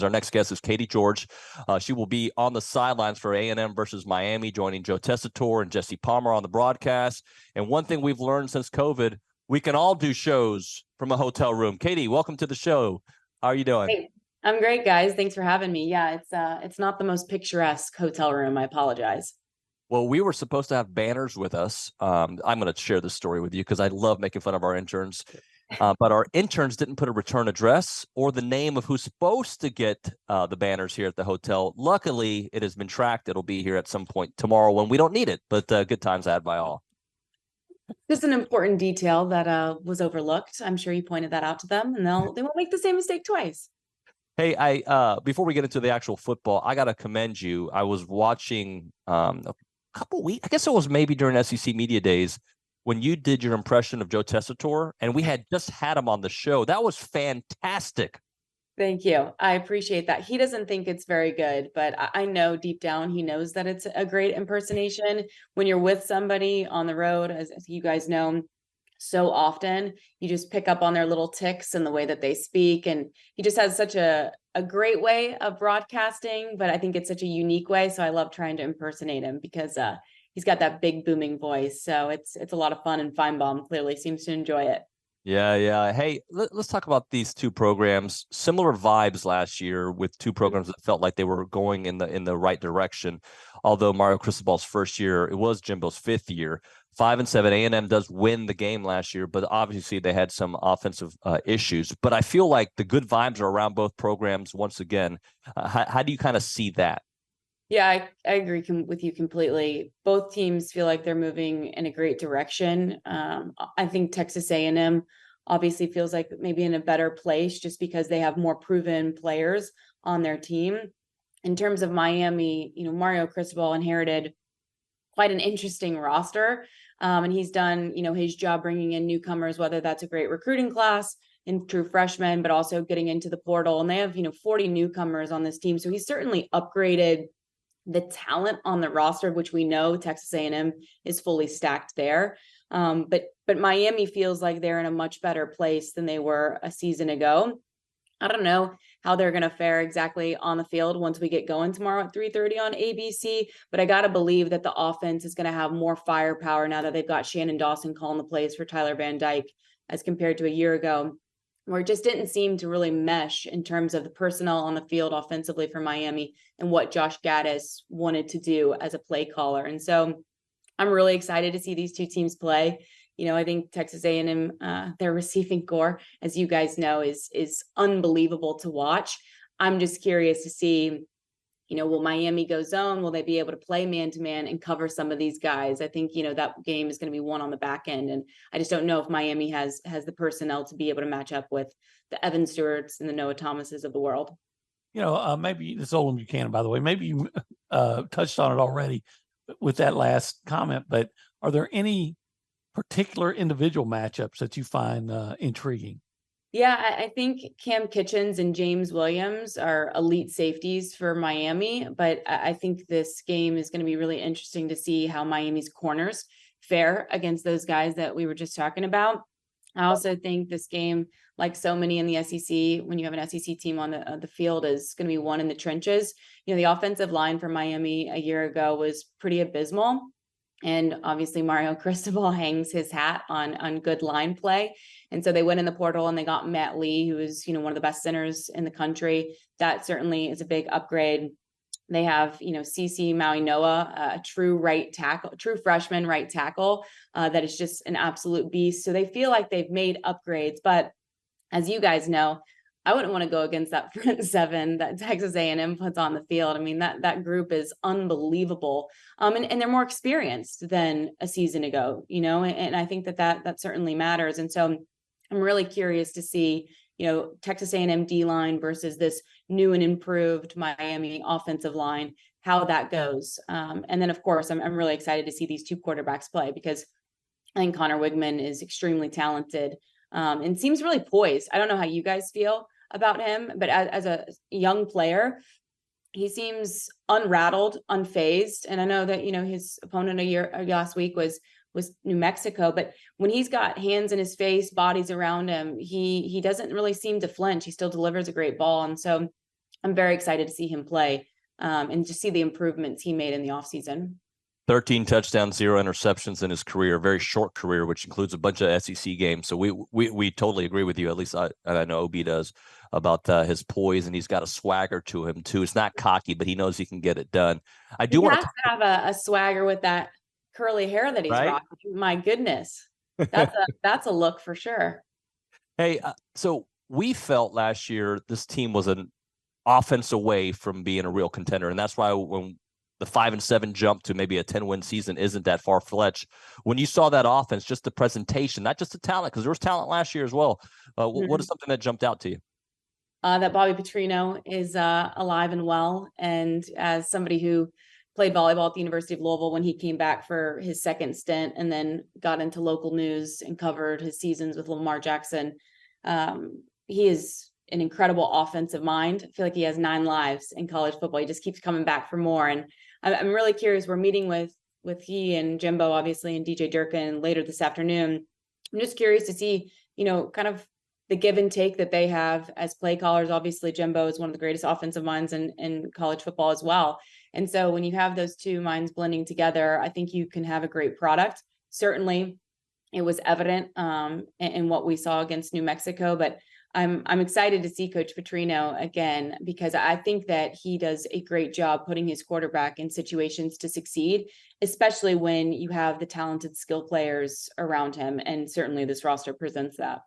Our next guest is Katie George. She will be on the sidelines for A&M versus Miami, joining Joe Tessitore and Jesse Palmer on the broadcast. And one thing we've learned since COVID, we can all do shows from a hotel room. Katie, welcome to the show. How are you doing? Hey, I'm great, guys. Thanks for having me. Yeah, it's not the most picturesque hotel room. I apologize. Well, we were supposed to have banners with us. I'm going to share this story with you because I love making fun of our interns. But our interns didn't put a return address or the name of who's supposed to get the banners here at the hotel. Luckily, it has been tracked. It'll be here at some point tomorrow when we don't need it, but good times had by all. Just an important detail that was overlooked. I'm sure you pointed that out to them, and they won't make the same mistake twice. Hey, before we get into the actual football, I got to commend you. I was watching a couple weeks, I guess it was maybe during SEC Media Days, when you did your impression of Joe Tessitore, and we had just had him on the show. That was fantastic. Thank you. I appreciate that. He doesn't think it's very good, but I know deep down he knows that it's a great impersonation. When you're with somebody on the road, as you guys know, so often you just pick up on their little tics and the way that they speak. And he just has such a great way of broadcasting, but I think it's such a unique way. So I love trying to impersonate him because he's got that big booming voice. So it's a lot of fun, and Feinbaum clearly seems to enjoy it. Yeah. Hey, let's talk about these two programs. Similar vibes last year with two programs that felt like they were going in the right direction. Although Mario Cristobal's first year, it was Jimbo's fifth year. 5-7, A&M does win the game last year, but obviously they had some offensive issues. But I feel like the good vibes are around both programs once again. How do you kind of see that? Yeah, I agree with you completely. Both teams feel like they're moving in a great direction. I think Texas A&M obviously feels like maybe in a better place just because they have more proven players on their team. In terms of Miami, Mario Cristobal inherited quite an interesting roster. And he's done, his job bringing in newcomers, whether that's a great recruiting class and true freshmen, but also getting into the portal. And they have, 40 newcomers on this team. So he's certainly upgraded the talent on the roster, which we know Texas A&M is fully stacked there. But Miami feels like they're in a much better place than they were a season ago. I don't know how they're going to fare exactly on the field once we get going tomorrow at 3:30 on ABC, but I got to believe that the offense is going to have more firepower now that they've got Shannon Dawson calling the plays for Tyler Van Dyke as compared to a year ago, where it just didn't seem to really mesh in terms of the personnel on the field offensively for Miami and what Josh Gaddis wanted to do as a play caller. And so I'm really excited to see these two teams play. I think Texas A&M, their receiving core, as you guys know, is unbelievable to watch. I'm just curious to see, will Miami go zone? Will they be able to play man-to-man and cover some of these guys? I think, that game is going to be won on the back end. And I just don't know if Miami has the personnel to be able to match up with the Evan Stewarts and the Noah Thomases of the world. Maybe this Olin Buchanan, by the way, maybe you touched on it already with that last comment, but are there any particular individual matchups that you find intriguing? Yeah, I think Cam Kitchens and James Williams are elite safeties for Miami, but I think this game is going to be really interesting to see how Miami's corners fare against those guys that we were just talking about. I also think this game, like so many in the SEC, when you have an SEC team on the field, is going to be won in the trenches. The offensive line for Miami a year ago was pretty abysmal. And obviously Mario Cristobal hangs his hat on good line play. And so they went in the portal and they got Matt Lee, who is, one of the best centers in the country. That certainly is a big upgrade. They have, CC Maui Noah, a true freshman right tackle that is just an absolute beast. So they feel like they've made upgrades. But as you guys know, I wouldn't want to go against that front seven that Texas A&M puts on the field. I mean, that group is unbelievable. And they're more experienced than a season ago, and I think that certainly matters. And so I'm really curious to see, Texas A&M D-line versus this new and improved Miami offensive line, how that goes. And then, of course, I'm really excited to see these two quarterbacks play because I think Connor Wigman is extremely talented and seems really poised. I don't know how you guys feel about him, but as a young player, he seems unrattled, unfazed. And I know that, his opponent last week was New Mexico, but when he's got hands in his face, bodies around him, he doesn't really seem to flinch. He still delivers a great ball. And so I'm very excited to see him play and just see the improvements he made in the offseason. 13 touchdowns, 0 interceptions in his career, very short career, which includes a bunch of SEC games. So we totally agree with you. At least I know OB does, about his poise, and he's got a swagger to him too. It's not cocky, but he knows he can get it done. I do want to have a swagger with that curly hair that he's rocking. My goodness, that's a look for sure. Hey, so we felt last year this team was an offense away from being a real contender, and that's why when the 5-7 jump to maybe a 10-win season isn't that far-fetched. When you saw that offense, just the presentation, not just the talent, because there was talent last year as well. What is something that jumped out to you? That Bobby Petrino is alive and well. And as somebody who played volleyball at the University of Louisville when he came back for his second stint and then got into local news and covered his seasons with Lamar Jackson, he is an incredible offensive mind. I feel like he has 9 lives in college football. He just keeps coming back for more. And I'm really curious. We're meeting with he and Jimbo, obviously, and DJ Durkin later this afternoon. I'm just curious to see, kind of the give and take that they have as play callers. Obviously, Jimbo is one of the greatest offensive minds in college football as well. And so when you have those two minds blending together, I think you can have a great product. Certainly, it was evident in what we saw against New Mexico, but I'm excited to see Coach Petrino again, because I think that he does a great job putting his quarterback in situations to succeed, especially when you have the talented skill players around him. And certainly this roster presents that.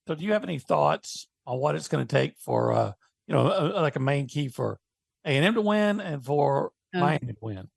So do you have any thoughts on what it's going to take for, like a main key for A&M to win and for Miami to win?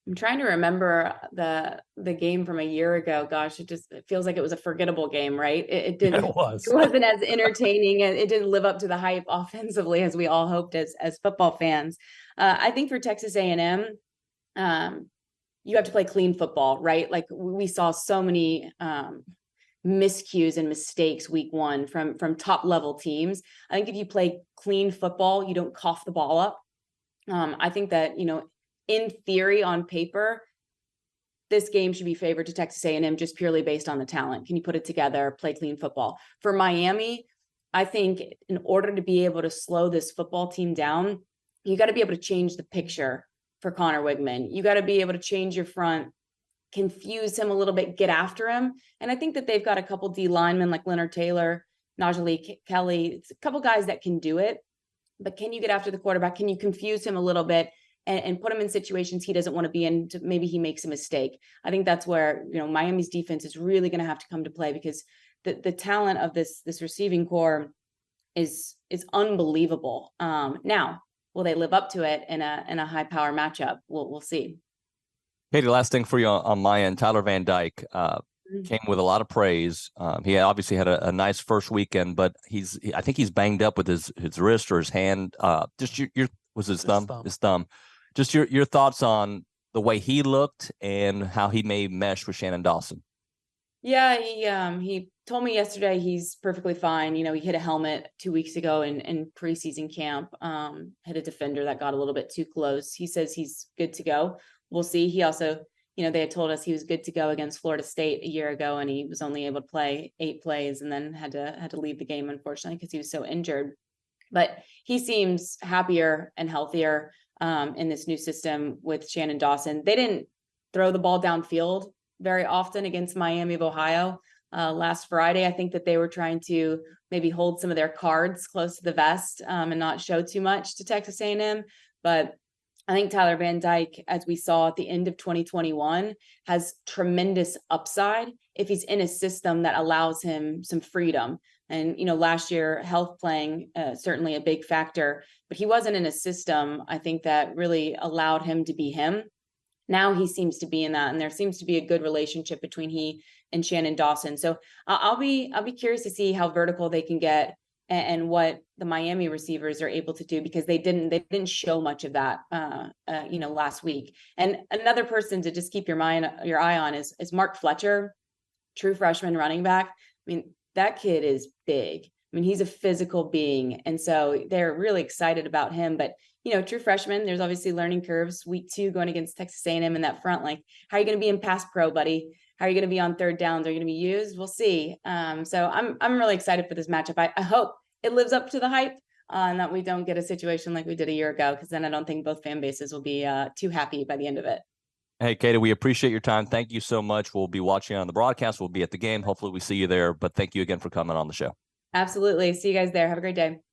I'm trying to remember the game from a year ago. Gosh, it feels like it was a forgettable game, right? It didn't. It wasn't as entertaining, and it didn't live up to the hype offensively as we all hoped as football fans. I think for Texas A&M, you have to play clean football, right? Like we saw so many miscues and mistakes week 1 from top level teams. I think if you play clean football, you don't cough the ball up. I think that in theory, on paper, this game should be favored to Texas A&M just purely based on the talent. Can you put it together, play clean football? For Miami, I think in order to be able to slow this football team down, you got to be able to change the picture for Connor Wigman. You got to be able to change your front, confuse him a little bit, get after him. And I think that they've got a couple D linemen like Leonard Taylor, Najee Kelly. It's a couple guys that can do it. But can you get after the quarterback? Can you confuse him a little bit and put him in situations he doesn't want to be in? Maybe he makes a mistake. I think that's where Miami's defense is really going to have to come to play, because the talent of this receiving core is unbelievable. Now, will they live up to it in a high power matchup? We'll see. Hey, the last thing for you on my end, Tyler Van Dyke came with a lot of praise. He obviously had a nice first weekend, but I think he's banged up with his wrist or his hand. Just his thumb. Just your thoughts on the way he looked and how he may mesh with Shannon Dawson. Yeah, he told me yesterday he's perfectly fine. He hit a helmet 2 weeks ago in preseason camp. Hit a defender that got a little bit too close. He says he's good to go. We'll see. He also, they had told us he was good to go against Florida State a year ago, and he was only able to play 8 plays and then had to leave the game, unfortunately, because he was so injured. But he seems happier and healthier in this new system with Shannon Dawson. They didn't throw the ball downfield very often against Miami of Ohio. Last Friday, I think that they were trying to maybe hold some of their cards close to the vest and not show too much to Texas A&M. But I think Tyler Van Dyke, as we saw at the end of 2021, has tremendous upside if he's in a system that allows him some freedom. And, last year, health playing certainly a big factor, but he wasn't in a system, I think, that really allowed him to be him. Now he seems to be in that, and there seems to be a good relationship between he and Shannon Dawson. So I'll be curious to see how vertical they can get and what the Miami receivers are able to do, because they didn't show much of that, last week. And another person to just keep your eye on is Mark Fletcher, true freshman running back. I mean, that kid is big. I mean, he's a physical being. And so they're really excited about him. But, true freshman, there's obviously learning curves. Week 2 going against Texas A&M in that front. Like, how are you going to be in pass pro, buddy? How are you going to be on third downs? Are you going to be used? We'll see. So I'm really excited for this matchup. I hope it lives up to the hype. and that we don't get a situation like we did a year ago, because then I don't think both fan bases will be too happy by the end of it. Hey, Katie, we appreciate your time. Thank you so much. We'll be watching on the broadcast. We'll be at the game. Hopefully we see you there. But thank you again for coming on the show. Absolutely. See you guys there. Have a great day.